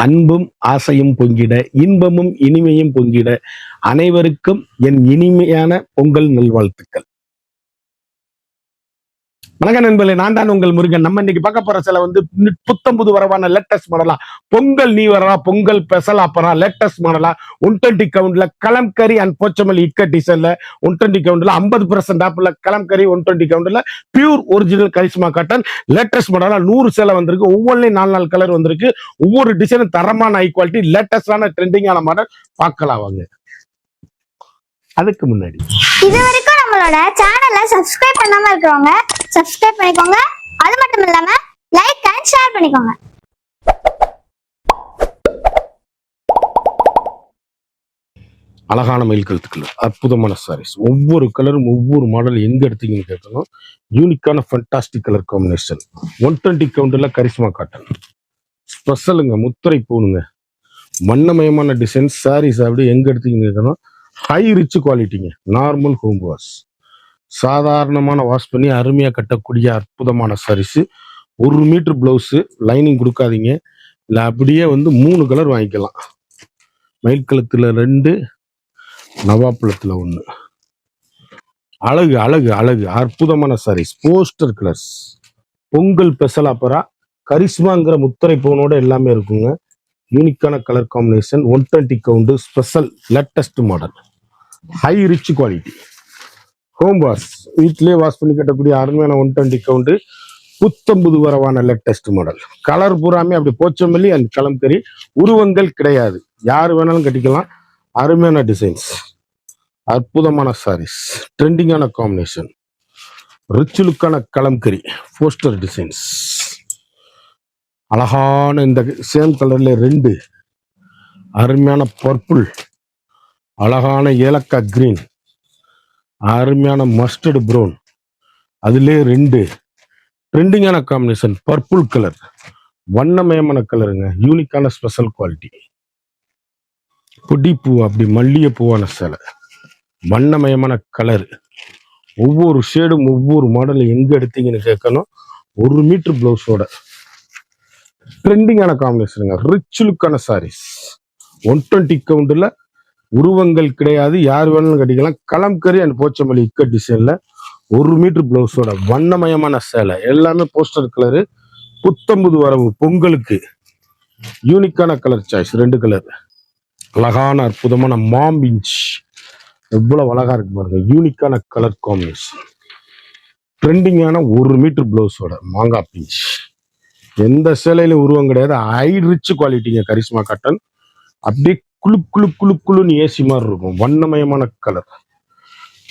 அன்பும் ஆசையும் பொங்கிட, இன்பமும் இனிமையும் பொங்கிட, அனைவருக்கும் என் இனிமையான பொங்கல் நல்வாழ்த்துக்கள். வணக்கம் நண்பர்களே, நான் தான் உங்கள் முருகன். நம்ம இன்னைக்கு பார்க்க போற சில புத்தம்புது வரவான லேட்டஸ்ட் மாடலா பொங்கல் நீ வரா பொங்கல் ஸ்பெஷல் ஆப்பரா லேட்டஸ்ட் மாடலா 120 கவுண்ட்ல கலம்கரி அண்ட் போச்சமல்லி இக்கட் டிசைன்ல 120 கவுண்ட்ல 50% ஆப்ல கலம்கரி 120 கவுண்ட்ல pure original Karishma cotton latest மாடலா 100 சேலை வந்திருக்கு. ஒவ்வொன்றையும் 4 கலர் வந்திருக்கு. ஒவ்வொரு டிசைனும் தரமான ஹை குவாலிட்டி லேட்டஸ்டான ட்ரெண்டிங்கான மாடல் பார்க்கலாம் வாங்க. அதுக்கு முன்னாடி இது வரைக்கும் நம்மளோட சேனலை சப்ஸ்கிரைப் பண்ணாம இருக்கிறவங்க சப்ஸ்கிரைப் பண்ணிக்கோங்க. அது மட்டும் இல்லாம லைக் அண்ட் ஷேர் பண்ணிக்கோங்க. அழகான மயில் கழுத்து கலர், அற்புதமான சாரீஸ். ஒவ்வொரு கலரும் ஒவ்வொரு மாடல் எங்க எடுத்தீங்கன்னு கேட்கணும். யூனிக்கான ஃபண்டாஸ்டிக் கலர் காம்பினேஷன். 120 கவுண்டர்ல கரிஷ்மா காட்டன் ஸ்பெஷலுங்க. முத்திரை பூணுங்க. வண்ணமயமான டிசைன் சாரீஸ். அப்படி எங்க எடுத்தீங்கன்னு கேட்கணும். ஹை ரிச் குவாலிட்டிங்க. நார்மல் ஹோம் வாஷ், சாதாரணமான வாஷ் பண்ணி அருமையா கட்டக்கூடிய அற்புதமான சாரீஸ். 1 மீட்டர் பிளவுஸ், லைனிங் கொடுக்காதீங்க. இல்லை அப்படியே 3 கலர் வாங்கிக்கலாம். மயில் கழுத்துல 2, நவாப்பழத்துல 1. அழகு அழகு அழகு அற்புதமான sarees. Poster colours. Pongal special ஆப்பரா கரிஷ்மாங்கிற முத்திரை பூனோட எல்லாமே இருக்குங்க. யூனிக்கான colour combination. 120 count special latest model. High rich quality. Home wash, வீட்டிலேயே வாஷ் பண்ணி கட்டக்கூடிய அருமையான 120 கவுண்ட் புத்தம்புது வரவான லேட்டஸ்ட் மாடல். கலர் பூராமே அப்படி போச்சமல்லி அண்ட் கலம்கரி. உருவங்கள் கிடையாது, யாரு வேணாலும் கட்டிக்கலாம். அருமையான டிசைன்ஸ், அற்புதமான சாரீஸ், ட்ரெண்டிங்கான காம்பினேஷன். ரிச் லுக்கான கலம்கரி போஸ்டர் டிசைன்ஸ். அழகான இந்த சேம் கலர்ல 2 அருமையான பர்பிள், அழகான ஏலக்காய் கிரீன், அருமையான மஸ்டர்டு ப்ரௌன், அதுலேயே 2 ட்ரெண்டிங்கான காம்பினேஷன். பர்பிள் கலர், வண்ணமயமான கலருங்க. யூனிக்கான ஸ்பெஷல் குவாலிட்டி. பொடி பூ, அப்படி மல்லிகை பூவான சேலை, வண்ணமயமான கலர். ஒவ்வொரு ஷேடும் ஒவ்வொரு மாடல் எங்க எடுத்தீங்கன்னு கேட்கணும். 1 மீட்டர் பிளவுஸோட ட்ரெண்டிங்கான காம்பினேஷனுங்க. ரிச் லுக்கான சாரீஸ். 120 கவுண்ட்ல உருவங்கள் கிடையாது, யார் வேணாலும் கட்டிக்கலாம். கலம்கரி அண்ட் போச்சமல்லி இக்கட் டிசைன்ல 1 மீட்டர் பிளவுஸோட வண்ணமயமான சேலை. எல்லாமே போஸ்டர் கலரு. புத்தம்புது வரவு பொங்கலுக்கு யூனிக்கான கலர் சாய்ஸ். 2 கலர். அழகான அற்புதமான மாம்பிஞ்ச், எவ்வளவு அழகா இருக்கு பாருங்க. யூனிக்கான கலர் காம்பினேஷன். ட்ரெண்டிங்கான 1 மீட்டர் பிளவுஸோட மாங்காய் பிஞ்ச். எந்த சேலையிலும் உருவம் கிடையாது. ஹை ரிச் குவாலிட்டிங்க. கரிஷ்மா காட்டன் அப்படியே குழு குழு குழு குழுன்னு ஏசி மாதிரி இருக்கும். வண்ணமயமான கலர்,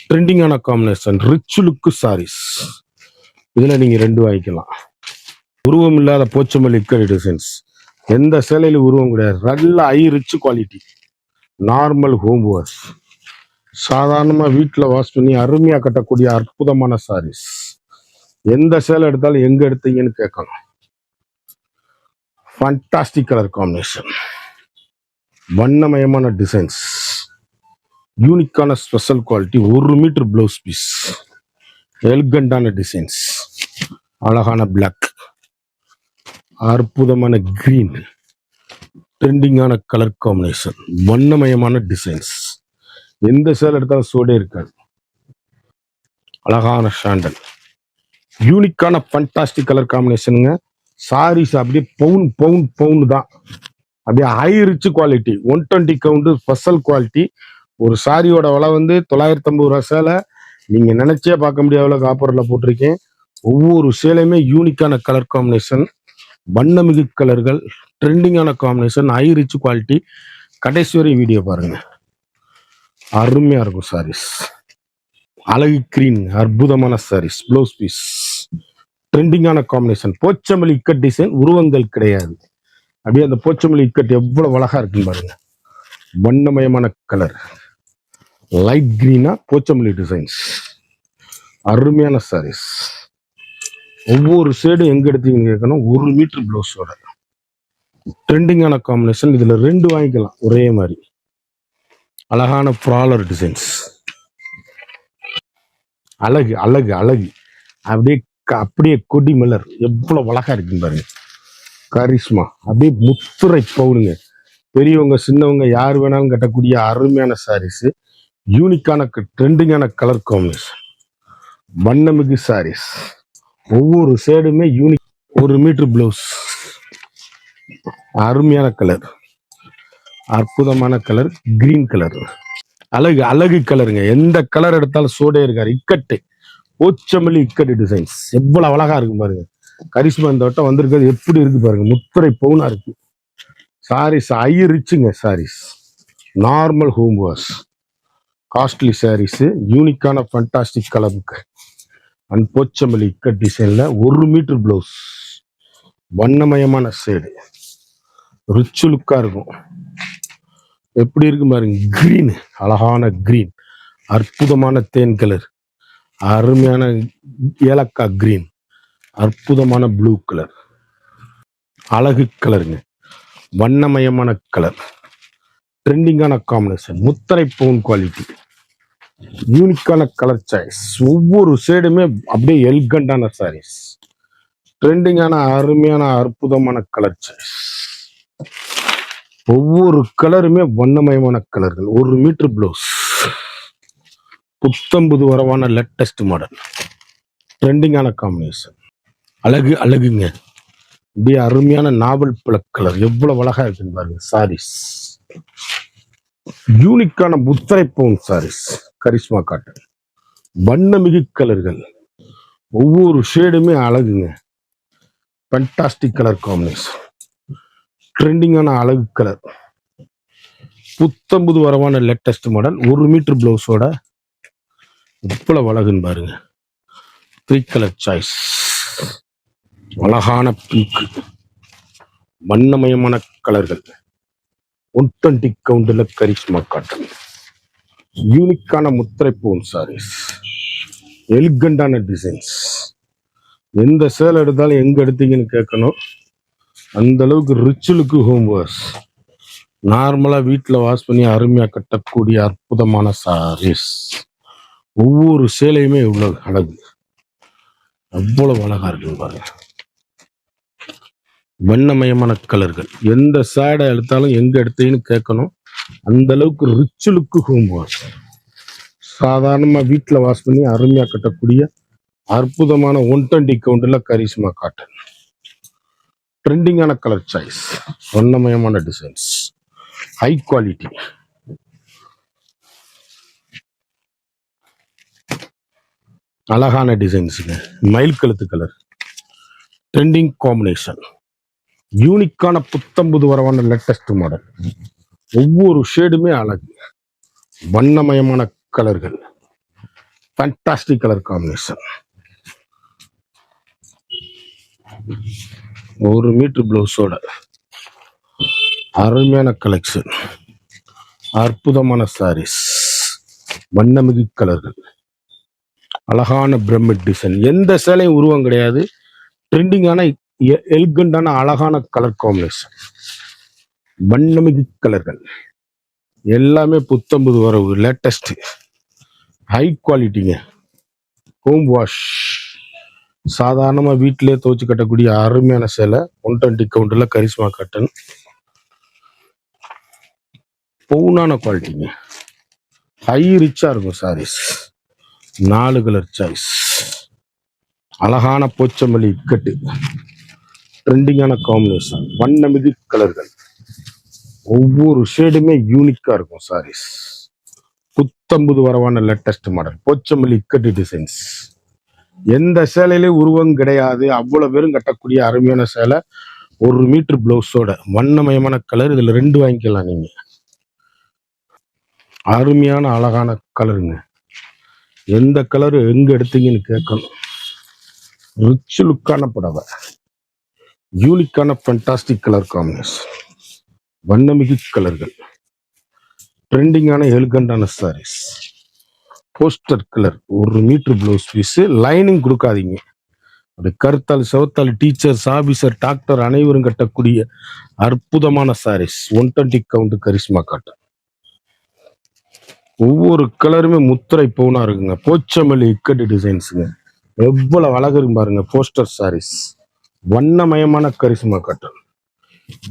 ட்ரெண்டிங்கான காம்பினேஷன். ரிச் லுக்கு சாரீஸ். இதுல நீங்க 2 வாங்கிக்கலாம். உருவம் இல்லாத போச்சமல்லி இக்கட் டிசைன்ஸ். எந்த சேலையிலும் உருவம் கிடையாது. நல்ல high rich quality. Normal home wash, சாதாரணமா வீட்டில் வாஷ் பண்ணி அருமையா கட்டக்கூடிய அற்புதமான சாரீஸ். எந்த சேலை எடுத்தாலும் எங்க எடுத்தீங்கன்னு கேட்கணும். ஃபண்டாஸ்டிக் கலர் காம்பினேஷன், வண்ணமயமான டிசைன்ஸ், யூனிக்கான special quality. 1 metre blouse piece, எல்கண்டான டிசைன்ஸ், அழகான பிளாக், அற்புதமான கிரீன், ட்ரெண்டிங்கான கலர் காம்பினேஷன், வண்ணமயமான டிசைன்ஸ். எந்த சேலை எடுத்தாலும் சோடே இருக்காது. அழகான சாண்டல், யூனிக்கான ஃபண்டாஸ்டிக் கலர் காம்பினேஷனுங்க. சாரீஸ் அப்படியே பவுன் பவுன் பவுன் தான். அப்படியே high rich quality. 120 count special quality. ஒரு சாரியோட விலை 950 ரூபா சேலை. நீங்க நினைச்சே பார்க்க முடியாத காப்பர்ல போட்டிருக்கேன். ஒவ்வொரு சேலையுமே யூனிக்கான கலர் காம்பினேஷன், வண்ணமிகு கலர்கள், ட்ரெண்டிங்கான காம்பினேஷன், ஹை ரிச் குவாலிட்டி. கடைசி வரை வீடியோ பாருங்க, அருமையா இருக்கும் சாரீஸ். அழகு கிரீன், அற்புதமான சாரீஸ். ப்ளவுஸ் பீஸ், ட்ரெண்டிங்கான காம்பினேஷன். போச்சமல்லி இக்கட் டிசைன், உருவங்கள் கிடையாது. அப்படியே அந்த போச்சமல்லி இக்கட் எவ்வளவு அழகா இருக்குன்னு பாருங்க. வண்ணமயமான கலர், லைட் கிரீனா போச்சமல்லி டிசைன்ஸ். அருமையான சாரீஸ். ஒவ்வொரு ஷேடும் எங்க எடுத்தீங்கன்னு கேட்கணும். 1 மீட்டர் பிளவுஸோட ட்ரெண்டிங்கான காம்பினேஷன். இதுல 2 வாங்கிக்கலாம் ஒரே மாதிரி. அழகான ப்ராலர் டிசைன்ஸ். அழகு அழகு அழகு. அப்படியே அப்படியே கொடி மலர் எவ்வளவு அழகா இருக்குன்னு பாருங்க. கரிஷ்மா அப்படியே முத்துரை பவுனுங்க. பெரியவங்க சின்னவங்க யார் வேணாலும் கட்டக்கூடிய அருமையான சாரீஸ். யூனிக்கான ட்ரெண்டிங்கான கலர் காம்பினேஷன். வண்ணமிகு சாரீஸ். ஒவ்வொரு ஷேடுமே யூனிக். 1 metre blouse. அருமையான கலர், அற்புதமான கலர், கிரீன் கலர். அழகு அழகு கலருங்க. எந்த கலர் எடுத்தாலும் சோடே இருக்காரு. இக்கட்டு, போச்சமல்லி இக்கட்டு டிசைன்ஸ் எவ்வளவு அழகா இருக்கு பாருங்க. கரிஷ்மா இந்த வட்டம் வந்திருக்கிறது எப்படி இருக்கு பாருங்க. முத்துரை பவுனா இருக்கு சாரீஸ். ஐ ரிச்சுங்க sarees. Normal home wash, costly sarees, யூனிக்கான ஃபண்டாஸ்டிக் கலருக்கு அண்ட் போச்சமல்லி இக்கட் டிசைன்ல 1 மீட்டர் பிளவுஸ். வண்ணமயமான ஷேடு, ரிச் லுக்கா இருக்கும். எப்படி இருக்கு பாருங்க. கிரீன், அழகான கிரீன், அற்புதமான தேன் கலர், அருமையான ஏலக்காய் கிரீன், அற்புதமான ப்ளூ கலர், அழகு கலருங்க. வண்ணமயமான கலர், ட்ரெண்டிங்கான காம்பினேஷன், முத்திரை பவுன் குவாலிட்டி, யூனிக்கான கலர் சாய்ஸ். ஒவ்வொரு ஷேடுமே அப்படியே எல்கண்டான சாரீஸ். ட்ரெண்டிங்கான அருமையான அற்புதமான கலர் சாய்ஸ். ஒவ்வொரு கலருமே வண்ணமயமான கலர்கள். 1 மீட்டர் பிளவுஸ். புத்தம்புது வரவான லேட்டஸ்ட் மாடல், ட்ரெண்டிங்கான காம்பினேஷன். அழகு அழகுங்க. இப்படியே அருமையான நாவல் பழ கலர் எவ்வளவு அழகா இருக்குன்னு பாருங்க. சாரீஸ் யூனிக்கான முத்திரை பவுன் சாரீஸ். கரிஷ்மா காட்டன். வண்ணமிகு கலர்கள். ஒவ்வொரு ஷேடுமே அழகுங்க. Fantastic colour combination. ட்ரெண்டிங்கான அழகு கலர். புத்தம்புது வரவான லேட்டஸ்ட் மாடல். 1 மீட்டர் பிளவுஸோட இவ்வளவு அழகுன்னு பாருங்க. 3 கலர் சாய்ஸ். அழகான பிங்க், வண்ணமயமான கலர்கள். 120 கவுண்டில் கரிஷ்மா காட்டன். யூனிக்கான முத்திரை பவுன் சாரீஸ். எலிகண்டான டிசைன்ஸ். எந்த சேலை எடுத்தாலும் எங்க எடுத்தீங்கன்னு கேட்கணும். அந்த அளவுக்கு ரிச் லுக்கு ஹோம் வாஷ். நார்மலா வீட்டில் வாஷ் பண்ணி அருமையா கட்டக்கூடிய அற்புதமான சாரீஸ். ஒவ்வொரு சேலையுமே இவ்வளவு அழகு. அவ்வளவு அழகா இருக்கு பாருங்க. வண்ணமயமான கலர்கள். எந்த சேடை எடுத்தாலும் எங்க எடுத்தீங்கன்னு கேட்கணும். அந்த அளவுக்கு ரிச் லுக்கு ஹோம் வாஷ். சாதாரணமா வீட்டில் வாஷ் பண்ணி அருமையா கட்டக்கூடிய அற்புதமான 120 கவுண்டில் கரிஷ்மா காட்டன். ட்ரெண்டிங்கான கலர் சாய்ஸ், வண்ணமயமான டிசைன்ஸ், ஹை குவாலிட்டி. அழகான டிசைன்ஸுங்க. மயில் கழுத்து கலர், ட்ரெண்டிங் காம்பினேஷன், யூனிக்கான புத்தம்புது வரவான லேட்டஸ்ட் மாடல். ஒவ்வொரு ஷேடுமே அழகு. வண்ணமயமான கலர்கள், ஃபண்டாஸ்டிக் கலர் காம்பினேஷன். 1 மீட்டர் பிளவுஸோட அருமையான கலெக்ஷன். அற்புதமான சாரீஸ். வண்ணமிகு கலர்கள், அழகான பிரமிட் டிசைன். எந்த சேலையும் உருவம் கிடையாது. ட்ரெண்டிங்கான எல்கண்டான அழகான கலர் காம்பினேஷன். வண்ணமிகு கலர்கள் எல்லாமே புத்தம்புது வரவு, லேட்டஸ்ட், ஹை குவாலிட்டிங்க. Home wash. சாதாரணமா வீட்டிலே துவச்சு கட்டக்கூடிய அருமையான சேலை. 120 கவுண்டில் கரிஷ்மா காட்டன். பவுனான குவாலிட்டிங்க. ஹை ரிச்சா இருக்கும் சாரீஸ். 4 colour choice. அழகான போச்சமல்லி இக்கட்டு, ட்ரெண்டிங்கான காம்பினேஷன், வண்ணமிகு கலர்கள். ஒவ்வொரு ஷேடுமே யூனிக்கா இருக்கும் சாரீஸ். புத்தம்புது வரவான லேட்டஸ்ட் மாடல், போச்சமல்லி இக்கட்டு டிசைன்ஸ். எந்த சேலையிலையும் உருவம் கிடையாது. அவ்வளவு பேரும் கட்டக்கூடிய அருமையான சேலை. 1 மீட்டர் பிளவுஸோட வண்ணமயமான கலர். இதுல 2 வாங்கிக்கலாம் நீங்க. அருமையான அழகான கலருங்க. எந்த கலரு எங்க எடுத்தீங்கன்னு கேட்கணும். ரிச் லுக்கான புடவை, யூனிக்கான ஃபண்டாஸ்டிக் கலர் காம்பினேஷன், வண்ணமிகு கலர்கள், ட்ரெண்டிங்கான எலிகண்டான sarees. Poster colour. 1 metre blouse piece. Lining கொடுக்காதீங்க. அப்படி கருத்தால் செவத்தால் டீச்சர்ஸ், ஆபீசர், டாக்டர் அனைவரும் கட்டக்கூடிய அற்புதமான சாரீஸ். 120 count Karishma cotton. ஒவ்வொரு கலருமே முத்திரை பவுனா இருக்குங்க. போச்சமல்லி இக்கட்டு டிசைன்ஸுங்க. எவ்வளவு அழகு இருக்கு பாருங்க. போஸ்டர் சாரீஸ். வண்ணமயமான கரிஷ்மா காட்டன்.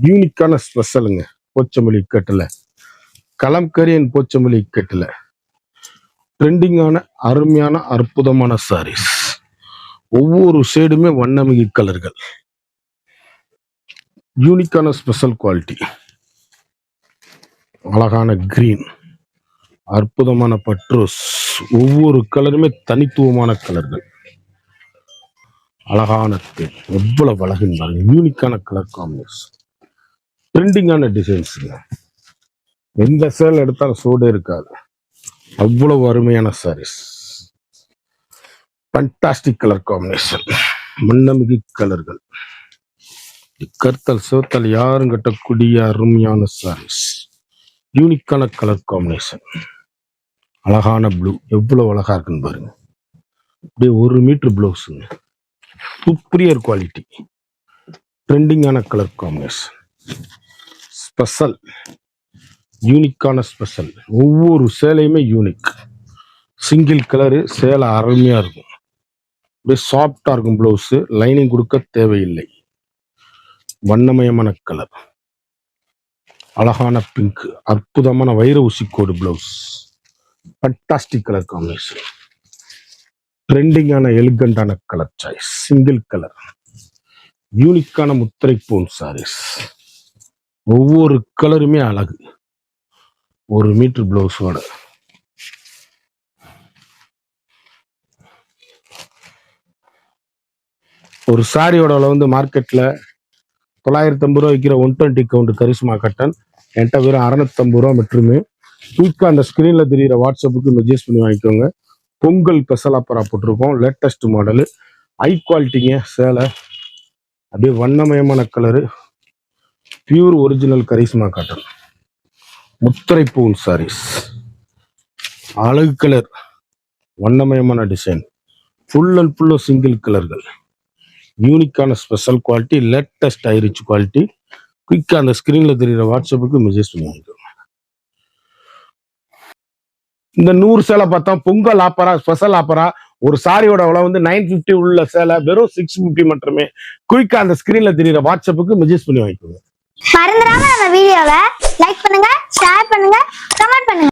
யூனிக்கான ஸ்பெஷலுங்க. போச்சமல்லி இக்கட்டுல கலம்கரி அண்ட் போச்சமல்லி இக்கட்டுல ட்ரெண்டிங்கான அருமையான அற்புதமான சாரீஸ். ஒவ்வொரு ஷேடுமே வண்ணமிகு கலர்கள். யூனிக்கான ஸ்பெஷல் குவாலிட்டி. அழகான கிரீன், அற்புதமான பட்ரோஸ். ஒவ்வொரு கலருமே தனித்துவமான கலர்கள். அழகான தேன், எவ்வளவு அழகுன்னு பாருங்க. யூனிக்கான கலர் காம்பினேஷன், ட்ரெண்டிங்கான டிசைன்ஸுங்க. எந்த சேல் எடுத்தாலும் சூடே இருக்காது, அவ்வளவு அருமையான சாரீஸ். ஃபண்டாஸ்டிக் கலர் காம்பினேஷன், மண்ணமிகு கலர்கள். கருத்தல் சிவத்தல் யாரும் கட்டக்கூடிய அருமையான சாரீஸ். யூனிக்கான கலர் காம்பினேஷன். அழகான ப்ளூ, எவ்வளவு அழகா இருக்குன்னு பாருங்க. அப்படியே 1 மீட்டர் ப்ளவுஸுங்க. சுப்ரியர் குவாலிட்டி, ட்ரெண்டிங்கான கலர் காம்பினேஷன். ஸ்பெஷல், யூனிக்கான ஸ்பெஷல். ஒவ்வொரு சேலையுமே யூனிக். சிங்கிள் கலரு சேலை அருமையா இருக்கும். அப்படியே சாஃப்டா இருக்கும் பிளவுஸ். லைனிங் கொடுக்க தேவையில்லை. வண்ணமயமான கலர், அழகான பிங்க், அற்புதமான வைர ஊசிக்கோடு பிளவுஸ். ஃபண்டாஸ்டிக் கலர் காம்பினேஷன், ட்ரெண்டிங்கான எலிகண்டான கலர் சாய்ஸ். சிங்கிள் கலர், யூனிக்கான முத்திரை பூன் சாரீஸ். ஒவ்வொரு கலருமே அழகு. 1 மீட்டர் பிளவுஸோட. ஒரு சாரியோட விலை வந்து மார்க்கெட்ல 950 ரூபா விற்கிற 120 கவுண்ட் கரிஷ்மா காட்டன் என்கிட்ட வெறும் 650 ரூபா மட்டுமே. குயிக்காக அந்த ஸ்க்ரீன்ல தெரியுற வாட்ஸ்அப்புக்கு மெசேஜ் பண்ணி வாங்கிக்கோங்க. பொங்கல் ஸ்பெஷல் ஆஃபரா போட்டிருக்கோம். லேட்டஸ்ட் மாடலு, ஹை குவாலிட்டிங்க சேலை. அப்படியே வண்ணமயமான colour, pure original Karishma cotton முத்திரை பூன் சாரீஸ். அழகு கலர், வண்ணமயமான டிசைன். ஃபுல் அண்ட் ஃபுல்லும் சிங்கிள் கலர்கள். யூனிக்கான ஸ்பெஷல் குவாலிட்டி, லேட்டஸ்ட் ஐரிச் குவாலிட்டி. குயிக்காக அந்த ஸ்க்ரீன்ல தெரியுற வாட்ஸ்அப்புக்கு மெசேஜ் பண்ணி வாங்கிக்கோங்க. இந்த 100 சேலை பார்த்தா பொங்கல் ஆப்பரா, ஸ்பெஷல் ஆப்பரா. ஒரு சாரியோட விலை வந்து 950 உள்ள சேலை வெறும் 650 மட்டுமே. குயிக்கா அந்த ஸ்கிரீன்ல தெரியுற வாட்ஸ்அப்புக்கு மெசேஜ் பண்ணி வாங்கிக்கோங்க. மறந்துடாம நம்ம வீடியோவை லைக் பண்ணுங்க, ஷேர் பண்ணுங்க, கமெண்ட் பண்ணுங்க.